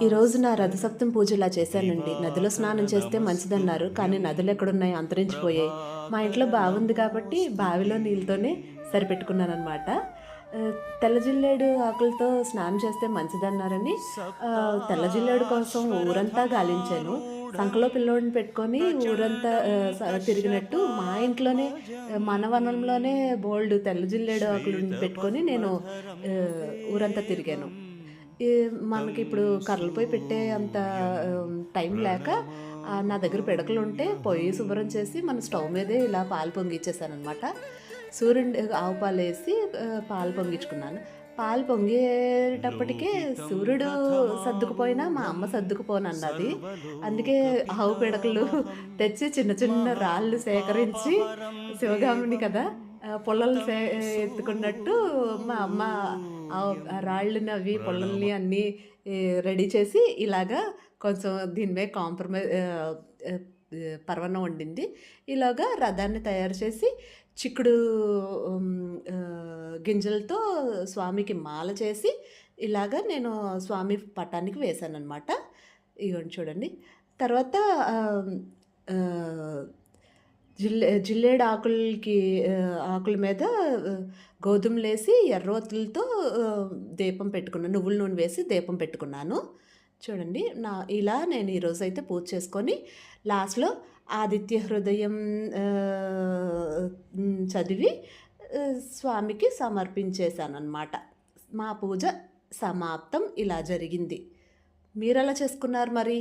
ఈరోజు నా రథసప్తమి పూజ ఇలా చేశానండి. నదిలో స్నానం చేస్తే మంచిదన్నారు, కానీ నదులు ఎక్కడున్నాయి, అంతరించిపోయాయి. మా ఇంట్లో బావుంది కాబట్టి బావిలో నీళ్ళతోనే సరిపెట్టుకున్నానమాట. తెల్ల జిల్లేడు ఆకులతో స్నానం చేస్తే మంచిదన్నారని తెల్ల జిల్లేడు కోసం ఊరంతా గాలించాను. సంకలో పిల్లోడిని పెట్టుకొని ఊరంతా తిరిగినట్టు మా ఇంట్లోనే మన వనంలోనే బోల్డు తెల్ల జిల్లేడు ఆకులు పెట్టుకొని నేను ఊరంతా తిరిగాను. ఈ మనకిప్పుడు కర్రల పొయ్యి పెట్టే అంత టైం లేక నా దగ్గర పిడకలుంటే పొయ్యి శుభ్రం చేసి మన స్టవ్ మీదే ఇలా పాలు పొంగిచ్చేసాననమాట. ఆవు పాలేసి పాలు పొంగించుకున్నాను. పాలు పొంగేటప్పటికే సూర్యుడు సర్దుకుపోయినా మా అమ్మ సర్దుకుపోనన్నది. అందుకే ఆవు పిడకలు తెచ్చి చిన్న చిన్న రాళ్ళు సేకరించి శివగామిని కదా! పుల్లలు ఎత్తుకున్నట్టు మా అమ్మ ఆ రాళ్ళని అవి పుల్లల్ని అన్నీ రెడీ చేసి ఇలాగా కొంచెం దీని మీద పరవన్నం వండింది. ఇలాగా రథాన్ని తయారు చేసి చిక్కుడు గింజలతో స్వామికి మాల చేసి ఇలాగా నేను స్వామి పటానికి వేశాననమాట. ఇగోండి చూడండి. తర్వాత జిల్లేడు ఆకుల మీద గోధుమలేసి ఎర్రొత్తులతో దీపం పెట్టుకున్నాను. నువ్వుల నూనె వేసి దీపం పెట్టుకున్నాను. చూడండి ఇలా నేను ఈరోజైతే పూజ చేసుకొని లాస్ట్‌లో ఆదిత్య హృదయం చదివి స్వామికి సమర్పించేశాననమాట. మా పూజ సమాప్తం. ఇలా జరిగింది. మీరెలా చేసుకున్నారు మరి?